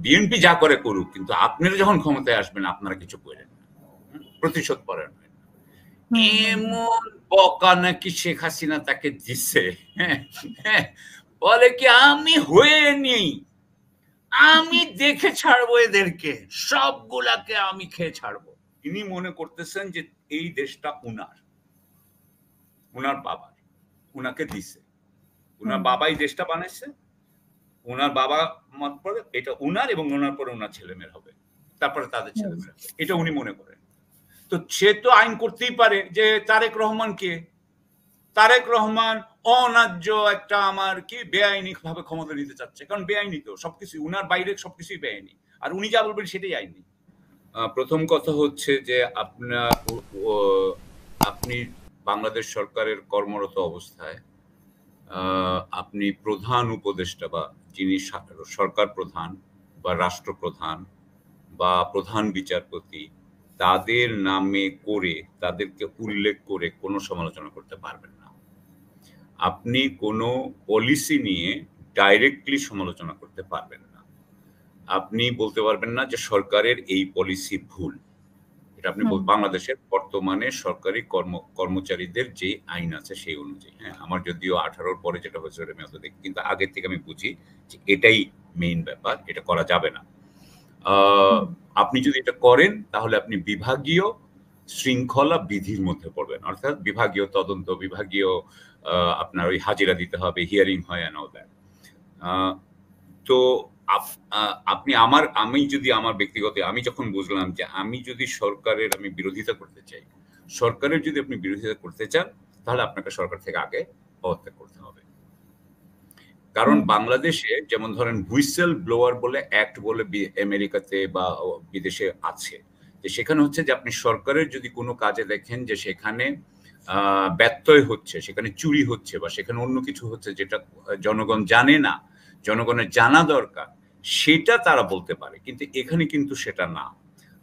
BNP যা করে করুক, কিন্তু আপনারা যখন ক্ষমতায় আসবেন আপনারা কিছু করেন না, প্রতিশোধ পরায়ণ হন। এমন বকা নাকি শেখ হাসিনা তাকে দিচ্ছে, বলে কি আমি হয়ে নেই, আমি দেখে ছাড়বো এদেরকে, সবগুলাকে আমি খেয়ে ছাড়বো। ইনি মনে করতেছেন যে এই দেশটা উনার, উনার বাবার, উনাকে দিছে, উনার বাবাই দেশটা বানাইছে, উনার বাবা মত পরে এটা উনার, এবং ওনার পরে ওনার ছেলেমেয়ের হবে, তারপরে তাদের ছেলেমেয়েরা, এটা উনি মনে করেন। তো সে তো আইন করতেই পারে যে তারেক রহমান কে, তারেক রহমান অন্যায্য একটা আমার কি বেআইনি ভাবে ক্ষমতা নিতে চাচ্ছে, কারণ বেআইনি তো সবকিছু উনার বাইরে সবকিছুই বেআইনি, আর উনি যা বলবেন সেটাই আইনি। প্রথম কথা হচ্ছে যে আপনি বাংলাদেশ সরকারের কর্মরত অবস্থায় আপনি প্রধান উপদেষ্টা বা যিনি সরকার প্রধান বা রাষ্ট্রপ্রধান বা প্রধান বিচারপতি, তাদের নামে করে তাদেরকে উল্লেখ করে কোনো সমালোচনা করতে পারবেন না। আপনি কোনো পলিসি নিয়ে ডাইরেক্টলি সমালোচনা করতে পারবেন না। আপনি বলতে পারবেন না যে সরকারের এই পলিসি ভুল। এটা আপনি বাংলাদেশের বর্তমানে সরকারি কর্মচারীদের যে আইন আছে সেই অনুযায়ী, হ্যাঁ, আমার যদিও 18-র পরে যেটা হয়েছে আমি অত দেখি, কিন্তু আগের থেকে আমি বুঝি যে এটাই মেইন ব্যাপার, এটা করা যাবে না। আপনি যদি এটা করেন তাহলে আপনি বিভাগীয় শৃঙ্খলা বিধির মধ্যে পড়বেন, অর্থাৎ বিভাগীয় তদন্ত, বিভাগীয় আপনার ওই হাজিরা দিতে হবে, হিয়ারিং হয় এন্ড অল দ্যাট। তো আমি যদি আমার ব্যক্তিগত, আমি যখন বুঝলাম যে আমি যদি সরকারের আমি বিরোধিতা করতে চাই, সরকারের যদি আপনি বিরোধিতা করতে চান তাহলে আপনাকে সরকার থেকে আগে পদত্যাগ করতে হবে। কারণ বাংলাদেশে যেমন ধরেন হুইসেল ব্লোয়ার বলে অ্যাক্ট বলে আমেরিকাতে বা বিদেশে আছে, যে সেখানে হচ্ছে যে আপনি সরকারের যদি কোনো কাজে দেখেন যে সেখানে ব্যত্যয় হচ্ছে, সেখানে চুরি হচ্ছে বা সেখানে অন্য কিছু হচ্ছে যেটা জনগণ জানে না, জনগণের জানা দরকার, সেটা তারা বলতে পারে, কিন্তু এখানে কিন্তু সেটা না।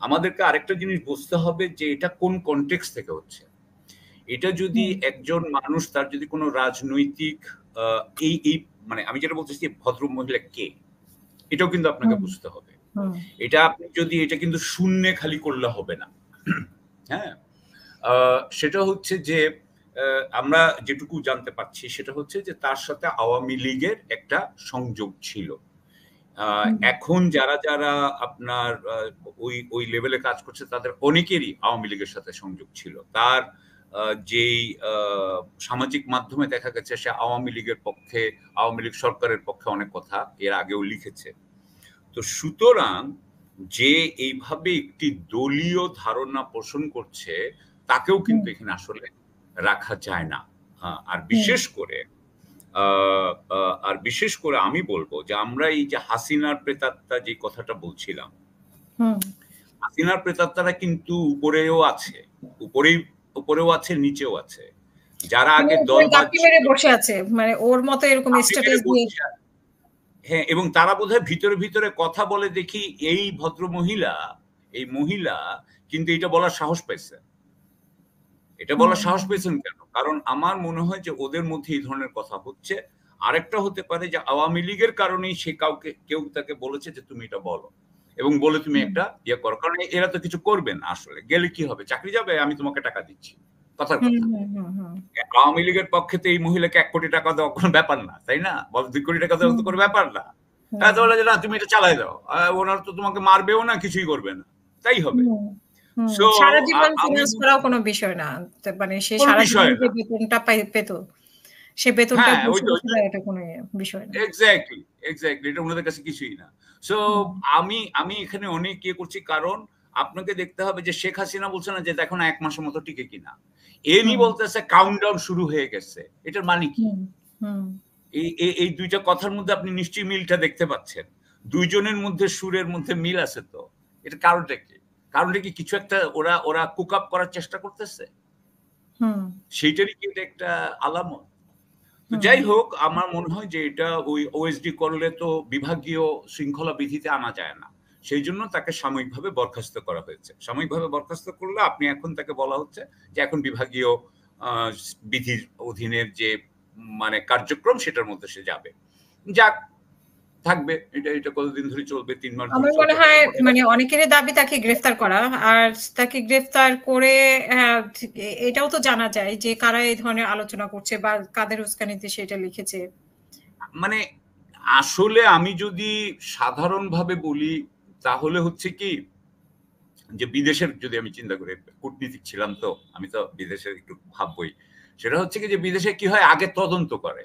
আমাদেরকে আরেকটা জিনিস বুঝতে হবে যে এটা কোন কনটেক্সট থেকে হচ্ছে। এটা যদি একজন মানুষ তার যদি কোনো রাজনৈতিক এই মানে আমি যেটা বলতেছি ভদ্র মহিলা কে, এটাও কিন্তু আপনাকে বুঝতে হবে। এটা আপনি যদি এটা কিন্তু শূন্যে খালি করলে হবে না। হ্যাঁ, সেটা হচ্ছে যে আমরা যেটুকু জানতে পারছি সেটা হচ্ছে যে তার সাথে আওয়ামী লীগের একটা সংযোগ ছিল। এখন যারা যারা আপনার ওই লেভেলে কাজ করছে তাদের অনেকেরই আওয়ামী লীগের সাথে সংযোগ ছিল। তার যেই সামাজিক মাধ্যমে দেখা গেছে সে আওয়ামী লীগের পক্ষে, আওয়ামী লীগ সরকারের পক্ষে অনেক কথা এর আগেও লিখেছে। তো সুতরাং যে এইভাবে একটি দলীয় ধারণা পোষণ করছে তাকেও কিন্তু এখানে আসলে রাখা যায় না। আর বিশেষ করে আমি বলবো যে আমরা এই যে হাসিনার প্রেতাত্মা যে কথাটা বলছিলাম, হাসিনার প্রেতাত্মারা কিন্তু উপরেও আছে, উপরেও আছে, নিচেও আছে। যারা আগে দলবাজ বসে আছে, মানে ওর মতো এরকম স্ট্যাটাস দিয়ে, হ্যাঁ, এবং তারা বোধহয় ভিতরে ভিতরে কথা বলে দেখি এই ভদ্র মহিলা, এই মহিলা কিন্তু এটা বলার সাহস পাইছে। এটা বলার সাহস পেয়েছেন কেন? কারণ আমার মনে হয় যে ওদের মধ্যে এই ধরনের কথা হচ্ছে। আরেকটা হতে পারে যে আওয়ামী লীগের কারণেই সে কেউ তাকে বলেছে যে তুমি এটা বলো এবং বলে তুমি একটা ইয়ে করো, কারণ এরা তো কিছু করবে না। আসলে গেলে কি হবে, চাকরি যাবে, আমি তোমাকে টাকা দিচ্ছি, কথার কথা। আওয়ামী লীগের পক্ষে তো এই মহিলাকে 1 কোটি টাকা দেওয়া কোনো ব্যাপার না, তাই না? বল 2 কোটি টাকা দেওয়া তো কোনো ব্যাপার না। বলে যে না তুমি এটা চালাই দাও, ওনার তো তোমাকে মারবেও না, কিছুই করবে না, তাই হবে। সারা জীবন ফিনান্স করাও কোনো বিষয় না, মানে সে সারা জীবন যে বেতনটা পেত সে বেতনটা এটা কোনো বিষয় না। এক্স্যাক্টলি এটা ওনাদের কাছে কিছুই না। সো আমি এখানে অনেক করছি, কারণ আপনাকে দেখতে হবে যে শেখ হাসিনা বলছে না যে দেখো না 1 মাসের মতো টিকে কিনা, এমনি বলতেছে কাউন্টডাউন শুরু হয়ে গেছে। এটার মানে কি? এই দুইটা কথার মধ্যে আপনি নিশ্চয়ই মিলটা দেখতে পাচ্ছেন। দুইজনের মধ্যে সুরের মধ্যে মিল আছে। তো এটা কারণটা কি? কারণটা কি কিছু একটা ওরা কুক আপ করার চেষ্টা করতেছে? সেইটারই কি এটা একটা আলামত? তো যাই হোক, আমার মনে হয় যে এটা ওই ওএসডি করলে তো বিভাগীয় শৃঙ্খলা বিধিতে আনা যায় না, সেই জন্য তাকে সাময়িকভাবে বরখাস্ত করা হয়েছে। সাময়িকভাবে বরখাস্ত করলে আপনি এখন তাকে বলা হচ্ছে যে এখন বিভাগীয় বিধির অধীনের যে মানে কার্যক্রম সেটার মধ্যে সে যাবে। যাক, থাকবে। এটা কতদিন ধরে চলবে? ৩ মাস ধরে আমার চলবে। মনে হয় মানে অনেকেরই দাবি তাকে গ্রেফতার করা। আর তাকে গ্রেফতার করে এটাও তো জানা যায় যে কারা এই ধরনের আলোচনা করছে বা কাদের উস্কানিতে সেটা লিখেছে। মানে আসলে আমি যদি সাধারণভাবে বলি তাহলে হচ্ছে কি যে বিদেশের যদি আমি চিন্তা করি, কূটনীতিক ছিলাম তো, আমি তো বিদেশের একটু ভাববই। সেটা হচ্ছে কি যে বিদেশে কি হয়, আগে তদন্ত করে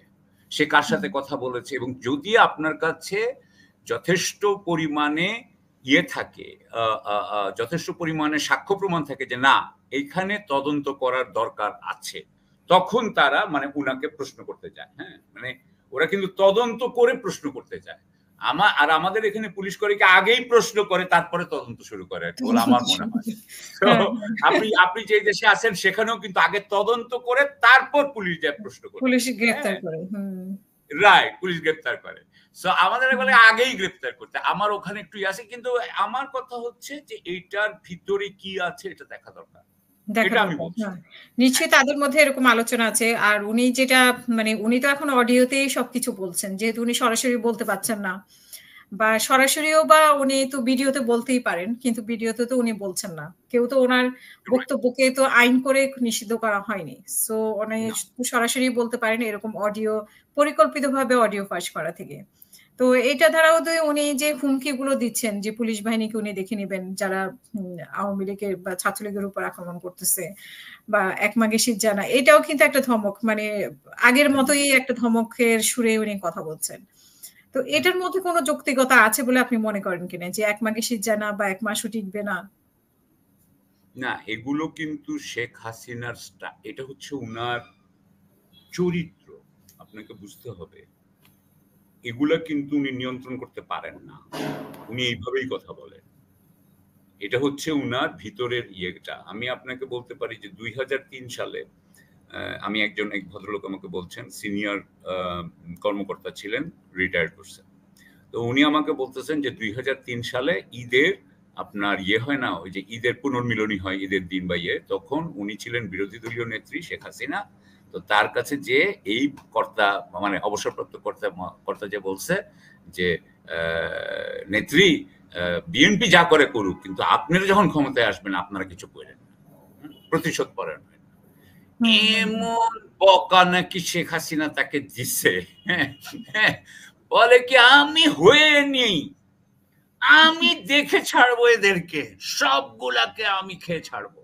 সে কার সাথে কথা বলেছে, এবং যদি আপনার কাছে যথেষ্ট পরিমাণে থাকে, যথেষ্ট পরিমাণে সাক্ষ্য প্রমাণ থাকে যে না এইখানে তদন্ত করার দরকার আছে, তখন তারা মানে উনাকে প্রশ্ন করতে যায়। হ্যাঁ, মানে ওরা কিন্তু তদন্ত করে প্রশ্ন করতে যায়। আর আমাদের এখানে পুলিশ করে কি আগেই প্রশ্ন করে তারপরে তদন্ত শুরু করে আর কি, বলে আমার মনে হয়। তো আপনি যে দেশে আছেন সেখানেও কিন্তু আগে তদন্ত করে তারপর পুলিশ যায় প্রশ্ন করে, পুলিশ গ্রেফতার করে। রাইট, পুলিশ গ্রেফতার করে। সো আমাদের বলে আগেই গ্রেফতার করতে। আমার ওখানে একটু আছে, কিন্তু আমার কথা হচ্ছে যে এইটার ভিতরে কি আছে এটা দেখা দরকার। এটা আমি বলছি। নিশ্চয়ই তাদের মধ্যে এরকম আলোচনা আছে। আর উনি যেটা মানে উনি তো এখন অডিওতেই সবকিছু বলছেন। যেহেতু উনি সরাসরি বলতে পারছেন না। বা সরাসরিও বা উনি তো ভিডিওতে বলতেই পারেন। কিন্তু ভিডিওতে তো উনি বলছেন না। কেউ তো উনার বক্তব্যকে তো আইন করে নিষিদ্ধ করা হয়নি। সো উনি সরাসরি বলতে পারেন এরকম অডিও পরিকল্পিতভাবে অডিও ফাঁস করা থেকে। তো এটা ধারাও উনি যে হুমকিগুলো দিচ্ছেন যে পুলিশ বাহিনীকে উনি দেখে নিবেন যারা আওয়ামী লীগের বা ছাত্রলীগের উপর আক্রমণ করতেছে বা একমাগে শীত জানা, এটাও কিন্তু একটা ধমক, মানে আগের মতোই একটা ধমকের সুরে উনি কথা বলছেন। তো এটার মধ্যে কোনো যৌক্তিকতা আছে বলে আপনি মনে করেন কিনা যে একমাগে শীত জানা বা এক মাসও টিকবে না? না, এগুলো কিন্তু শেখ হাসিনার এটা হচ্ছে উনার চরিত্র, আপনাকে বুঝতে হবে। এগুলা কিন্তু উনি নিয়ন্ত্রণ করতে পারেন না, উনি এইভাবেই কথা বলেন। এটা হচ্ছে উনার ভিতরের ইয়েটা। আমি আপনাকে বলতে পারি যে ২০০৩ সালে আমি এক ভদ্রলোক আমাকে বলছেন, সিনিয়র কর্মকর্তা ছিলেন, রিটায়ার্ড করছেন। তো উনি আমাকে বলতেছেন যে ২০০৩ সালে ঈদের আপনার হয় না, ওই যে ঈদের পুনর্মিলনী হয় ঈদের দিন বা তখন উনি ছিলেন বিরোধী দলীয় নেত্রী শেখ হাসিনা। তো তার কাছে যে এই কর্তা মানে অবসরপ্রাপ্ত কর্তা যে বলছে যে নেত্রী বিএনপি যা করে করুক, কিন্তু আপনারা যখন ক্ষমতায় আসবেন আপনারা কিছু করেন, প্রতিশোধ করেন। এমন বকা নাকি শেখ হাসিনা তাকে দিছে, বলে কি আমি হয়ে নেই, আমি দেখে ছাড়বো এদেরকে, সবগুলাকে আমি খেয়ে ছাড়বো।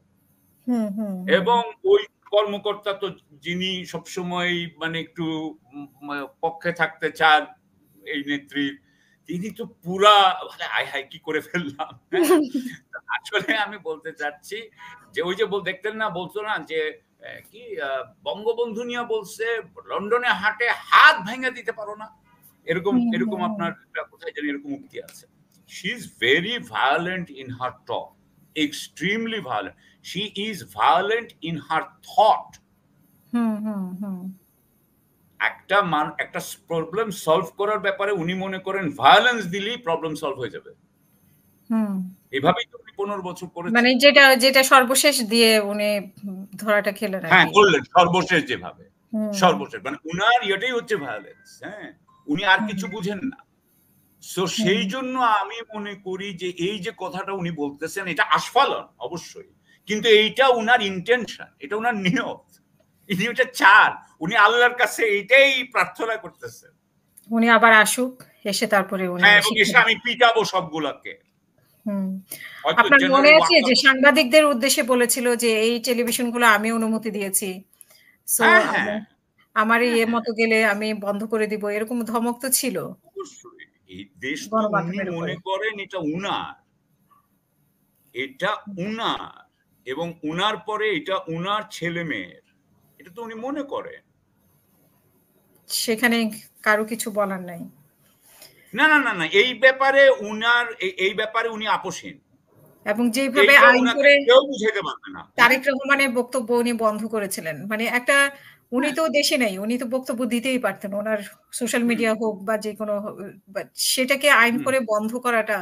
এবং ওই কর্মকর্তা তো যিনি সবসময় মানে একটু পক্ষে থাকতে চান এই নেত্রীর, তিনি তো পুরা হায় হায় কি করে ফেললাম। আসলে আমি বলতে চাচ্ছি যে ওই যে দেখতেন না, বলতো না যে কি বঙ্গবন্ধু নিয়ে বলছে লন্ডনে হাটে হাত ভেঙে দিতে পারো না, এরকম আপনার কোথায় জানি এরকম উক্তি আছে। She is very violent in her talk, extremely violent. She is violent in her thought. একটা প্রবলেম সলভ করার ব্যাপারে উনি মনে করেন ভায়োলেন্স দিলেই প্রবলেম সলভ হয়ে যাবে। এভাবেই তো উনি 15 বছর করেছেন। মানে যেটা সর্বশেষ দিয়ে উনি ধরাটা খেলেন। হ্যাঁ, করলেন সর্বশেষ যেভাবে, সর্বশেষ মানে উনার ইয়েটাই হচ্ছে ভায়োলেন্স। হ্যাঁ, উনি আর কিছু বুঝেন না। সো সেই জন্য আমি মনে করি যে এই যে কথাটা উনি বলতেছেন এটা আস্ফালন অবশ্যই, কিন্তু এইটা উনার ইন্টেনশন, এটা উনার নিয়ত, ইনি ওটা চান, উনি আল্লাহর কাছে এইটাই প্রার্থনা করতেছেন উনি আবার আসুক, এসে তারপরে উনি এসে আমি পিটাবো সবগুলাকে। আপনার মনে আছে যে সাংবাদিকদের উদ্দেশ্যে বলেছিল যে এই টেলিভিশনগুলো আমি অনুমতি দিয়েছি, সো আমার এই মতো গেলে আমি বন্ধ করে দিব, এরকম ধমক তো ছিল। অবশ্যই এই দেশ তো উনি মনে করেন এটা উনার, এটা উনার, এবং উনার পরে এটা উনার ছেলে মেয়ের, এটা তো উনি মনে করেন। সেখানে কারো কিছু বলার নাই। না না না না, এই ব্যাপারে উনি আপোষহীন। এবং যেভাবে আইন করে কেউ বুঝাইতে পারবে না। তারেক রহমানের বক্তব্য উনি বন্ধ করেছিলেন, মানে একটা উনি তো দেশে নাই, উনি তো বক্তব্য দিতেই পারতেন, ওনার সোশ্যাল মিডিয়া হোক বা যে কোনো, সেটাকে আইন করে বন্ধ করাটা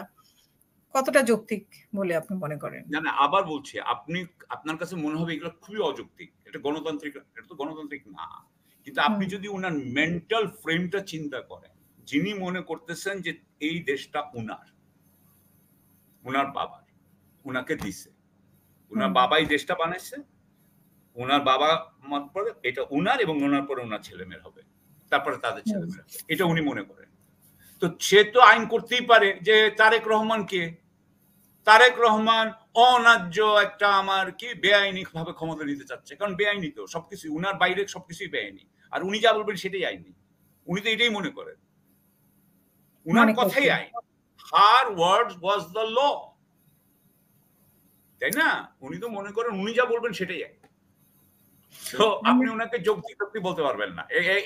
কতটা যৌক্তিক বলে আপনি মনে করেন? না না, আবার বলছি, আপনার কাছে মনে হবে এগুলো খুবই অযৌক্তিক, এটা গণতান্ত্রিক, এটা তো গণতান্ত্রিক না। কিন্তু আপনি যদি ওনার মেন্টাল ফ্রেমটা চিন্তা করেন, যিনি মনে করতেছেন যে এই দেশটা উনার বাবার, উনাকে দিছে, উনার বাবাই দেশটা বানাইছে, উনার বাবা মত পরে এটা উনার এবং ওনার পরে ওনার ছেলেমেয়ের হবে, তারপরে তাদের ছেলেমেয়ের হবে, এটা উনি মনে করেন। তো সে তো আইন করতেই পারে যে তারেক রহমান কে, তারেক রহমান অন্যায্য একটা আমার কি বেআইনি ভাবে ক্ষমতা নিতে চাচ্ছে, কারণ বেআইনি তো সবকিছু উনার বাইরে সবকিছুই বেআইনি, আর উনি যা বলবেন সেটাই আইনি, উনি তো এটাই মনে করেন, উনার কথাই আইন, হার ওয়ার্ডস ওয়াজ দ্য ল, তাই না? উনি তো মনে করেন উনি যা বলবেন সেটাই আইন। তো আপনি ওনাকে যুক্তি বলতে পারবেন না,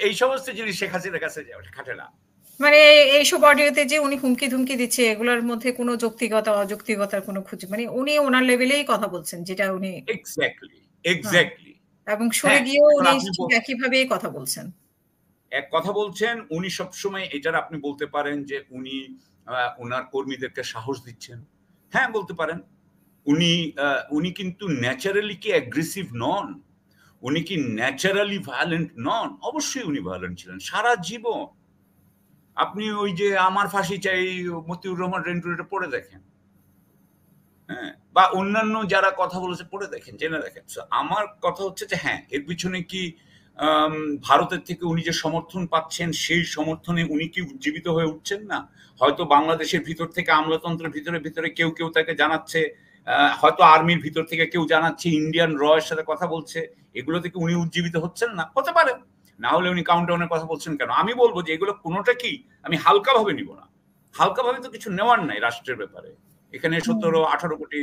এই সমস্ত জিনিস শেখ হাসিনার কাছে খাটে না। মানে এইসব অডিওতে যে উনি হুমকি ধুমকি দিচ্ছে এগুলোর মধ্যে কোনো যৌক্তিকতা অযৌক্তিকতার কোনো খুঁজে, মানে উনি ওনার লেভেলেই কথা বলছেন যেটা উনি এক্স্যাক্টলি এবং সরে গিয়েও উনি একইভাবেই কথা বলছেন। এক কথা বলছেন, উনি সবসময় এটার আপনি বলতে পারেন যে উনি ওনার কর্মীদেরকে সাহস দিচ্ছেন, হ্যাঁ বলতে পারেন। উনি কিন্তু ন্যাচারালি কি অ্যাগ্রেসিভ নন, উনি কি ন্যাচারালি ভায়োলেন্ট নন, অবশ্যই উনি ভায়োলেন্ট ছিলেন সারা জীবন। আপনি ওই যে আমার ফাঁসি চাই মতিউর রহমান রেন্টুর এটা পড়ে দেখেন, হ্যাঁ, বা অন্যান্য যারা কথা বলেছে পড়ে দেখেন, জেনে দেখেন। আমার কথা হচ্ছে যে হ্যাঁ, এর পিছনে কি ভারতের থেকে উনি যে সমর্থন পাচ্ছেন সেই সমর্থনে উনি কি উজ্জীবিত হয়ে উঠছেন না? হয়তো বাংলাদেশের ভিতর থেকে আমলাতন্ত্রের ভিতরে কেউ তাকে জানাচ্ছে, হয়তো আর্মির ভিতর থেকে কেউ জানাচ্ছে, ইন্ডিয়ান রয়ের সাথে কথা বলছে, এগুলো থেকে উনি উজ্জীবিত হচ্ছেন না? হতে পারে, না হলে উনি কাউন্টাউনের কথা বলছেন কেন? আমি বলবো যে এগুলো কোনোটা কি আমি হালকাভাবে নিব না, হালকাভাবে তো কিছু নেওয়ার নাই রাষ্ট্রের ব্যাপারে, এখানে 17-18 কোটি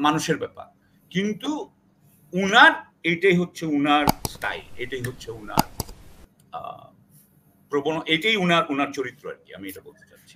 মানুষের ব্যাপার। কিন্তু উনার এটাই হচ্ছে উনার স্টাইল, এটাই হচ্ছে উনার এটাই উনার চরিত্র আর কি, আমি এটা বলতে চাচ্ছি।